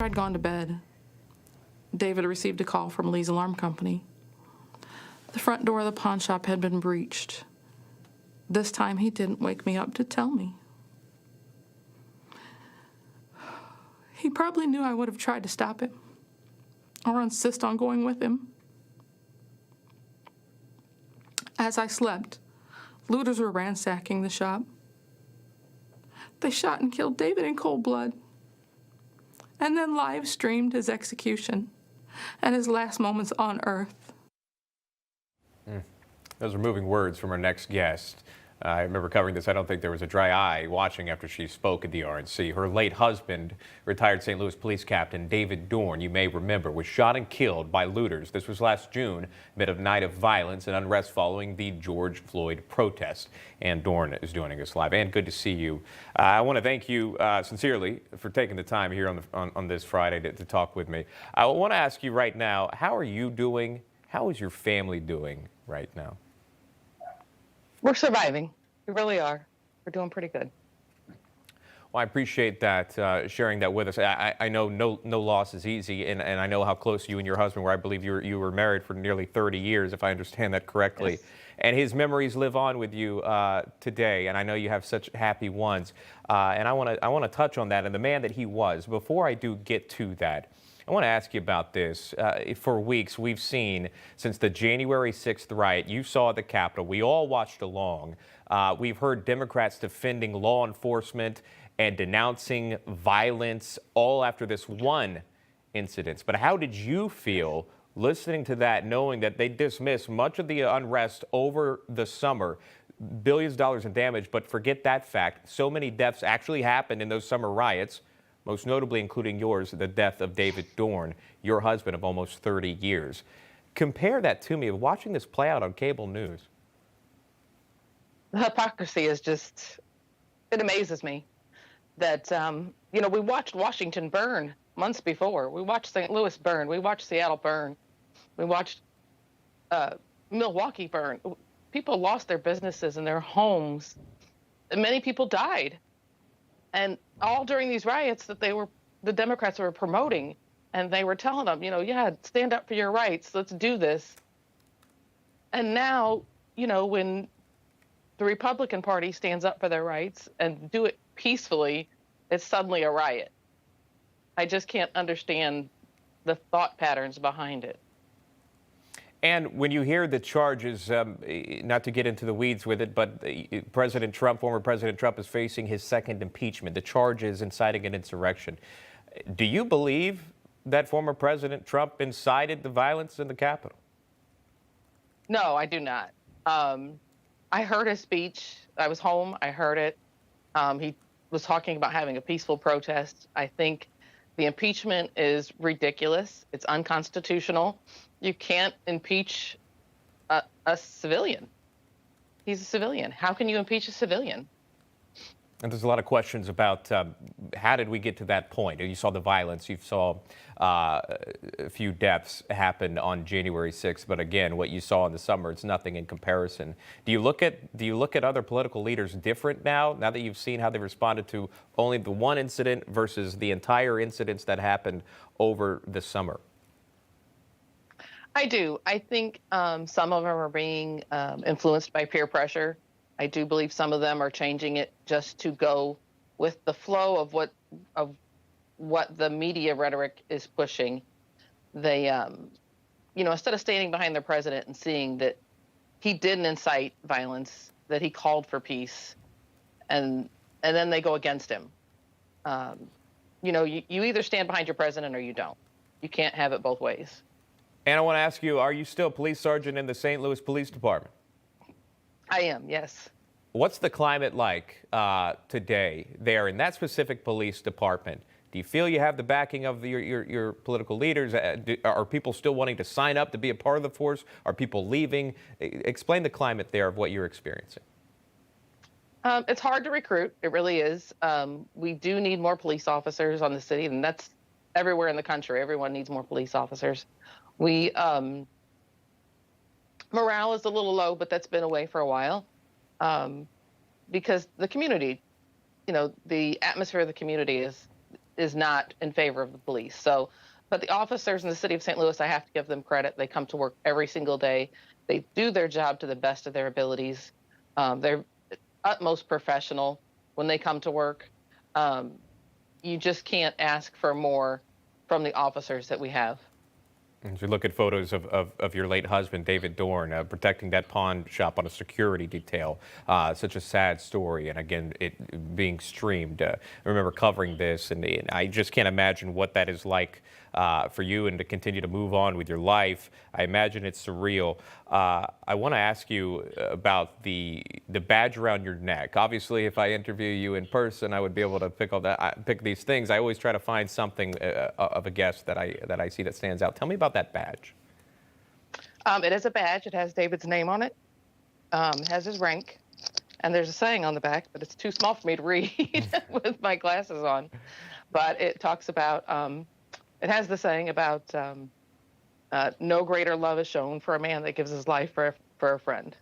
I'd gone to bed, David received a call from Lee's alarm company. The front door of the pawn shop had been breached. This time he didn't wake me up to tell me. He probably knew I would have tried to stop him or insist on going with him. As I slept, looters were ransacking the shop. They shot and killed David in cold blood, and then live streamed his execution and his last moments on Earth. Those are moving words from our next guest. I remember covering this. I don't think there was a dry eye watching after she spoke at the RNC. Her late husband, retired St. Louis Police Captain David Dorn, you may remember, was shot and killed by looters. This was last June, amid a night of violence and unrest following the George Floyd protest. And Dorn is joining us live. And good to see you. I want to thank you sincerely for taking the time here on this Friday to talk with me. I want to ask you right now, how are you doing? How is your family doing right now? We're surviving. We really are. We're doing pretty good. Well, I appreciate that, sharing that with us. I know no loss is easy, and I know how close you and your husband were. I believe you were married for nearly 30 years, if I understand that correctly. Yes. And his memories live on with you today, and I know you have such happy ones. And I want to touch on that and the man that he was. Before I do get to that, I want to ask you about this. For weeks, we've seen since the January 6th riot, you saw at the Capitol, we all watched along. We've heard Democrats defending law enforcement and denouncing violence all after this one incident. But how did you feel listening to that, knowing that they dismissed much of the unrest over the summer, billions of dollars in damage, but forget that fact, so many deaths actually happened in those summer riots, most notably including yours, the death of David Dorn, your husband of almost 30 years. Compare that to me of watching this play out on cable news. The hypocrisy is just, it amazes me that, we watched Washington burn months before. We watched St. Louis burn. We watched Seattle burn. We watched Milwaukee burn. People lost their businesses and their homes. And many people died. And all during these riots that the Democrats were promoting, and they were telling them, yeah, stand up for your rights. Let's do this. And now, when the Republican Party stands up for their rights and do it peacefully, it's suddenly a riot. I just can't understand the thought patterns behind it. And when you hear the charges, not to get into the weeds with it, but former President Trump is facing his second impeachment, the charges inciting an insurrection. Do you believe that former President Trump incited the violence in the Capitol? No, I do not. I heard his speech. I was home. I heard it. He was talking about having a peaceful protest. I think the impeachment is ridiculous. It's unconstitutional. You can't impeach a civilian. He's a civilian. How can you impeach a civilian? And there's a lot of questions about how did we get to that point? You saw the violence. You saw a few deaths happen on January 6th. But again, what you saw in the summer, it's nothing in comparison. Do you look at other political leaders different now that you've seen how they responded to only the one incident versus the entire incidents that happened over the summer? I do. I think some of them are being influenced by peer pressure. I do believe some of them are changing it just to go with the flow of what the media rhetoric is pushing. They, instead of standing behind their president and seeing that he didn't incite violence, that he called for peace, and then they go against him. You either stand behind your president or you don't. You can't have it both ways. And I want to ask you, are you still police sergeant in the St. Louis Police Department? I am, yes. What's the climate like today there in that specific police department? Do you feel you have the backing of your political leaders? Are people still wanting to sign up to be a part of the force? Are people leaving? Explain the climate there of what you're experiencing. It's hard to recruit. It really is. We do need more police officers on the city, and that's everywhere in the country. Everyone needs more police officers. Morale is a little low, but that's been away for a while because the community, the atmosphere of the community is not in favor of the police. So, but the officers in the city of St. Louis, I have to give them credit. They come to work every single day. They do their job to the best of their abilities. They're utmost professional when they come to work. You just can't ask for more from the officers that we have. As you look at photos of your late husband, David Dorn, protecting that pawn shop on a security detail, such a sad story, and again, it being streamed. I remember covering this, and I just can't imagine what that is like for you and to continue to move on with your life. I imagine it's surreal. I want to ask you about the badge around your neck. Obviously, if I interview you in person, I would be able to pick these things. I always try to find something of a guest that I see that stands out. Tell me about that badge. It is a badge. It has David's name on it. It has his rank, and there's a saying on the back, but it's too small for me to read with my glasses on. But it talks about. It has the saying about no greater love is shown for a man that gives his life for a friend.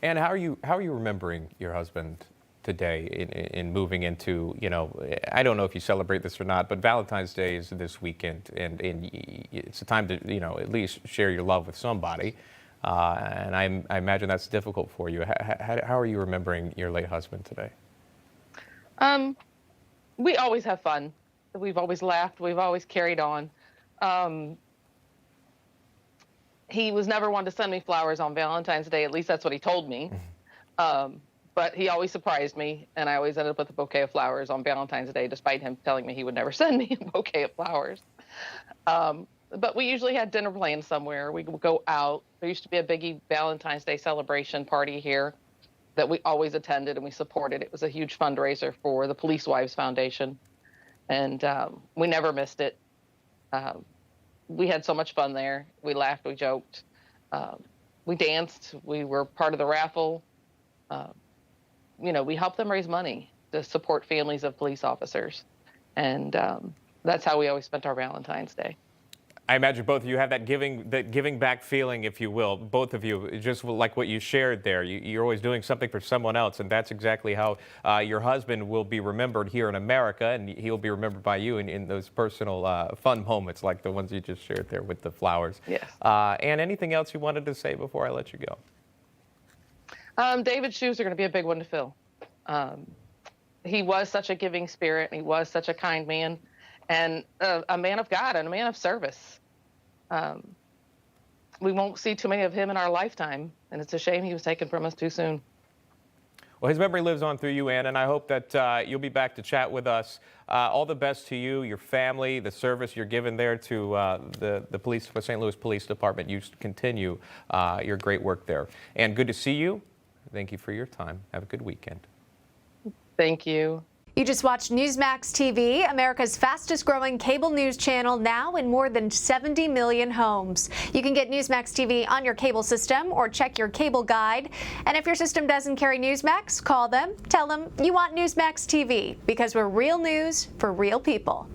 And how are you remembering your husband today in moving into, I don't know if you celebrate this or not, but Valentine's Day is this weekend, and it's a time to, at least share your love with somebody. And I imagine that's difficult for you. How are you remembering your late husband today? We always have fun. We've always laughed. We've always carried on. He was never one to send me flowers on Valentine's Day. At least that's what he told me. But he always surprised me, and I always ended up with a bouquet of flowers on Valentine's Day, despite him telling me he would never send me a bouquet of flowers. But we usually had dinner planned somewhere. We would go out. There used to be a biggie Valentine's Day celebration party here that we always attended and we supported. It was a huge fundraiser for the Police Wives Foundation. And we never missed it. We had so much fun there. We laughed, we joked, we danced, we were part of the raffle. We helped them raise money to support families of police officers. And that's how we always spent our Valentine's Day. I imagine both of you have that giving back feeling, if you will. Both of you, just like what you shared there. You're always doing something for someone else, and that's exactly how your husband will be remembered here in America, and he'll be remembered by you in those personal fun moments like the ones you just shared there with the flowers. Yes. And anything else you wanted to say before I let you go? David's shoes are going to be a big one to fill. He was such a giving spirit, and he was such a kind man. And a man of God and a man of service. We won't see too many of him in our lifetime, and it's a shame he was taken from us too soon. Well, his memory lives on through you, Ann, and I hope that you'll be back to chat with us. All the best to you, your family, the service you're giving there to the St. Louis Police Department. You continue your great work there. And good to see you. Thank you for your time. Have a good weekend. Thank you. You just watched Newsmax TV, America's fastest growing cable news channel, now in more than 70 million homes. You can get Newsmax TV on your cable system or check your cable guide. And if your system doesn't carry Newsmax, call them, tell them you want Newsmax TV, because we're real news for real people.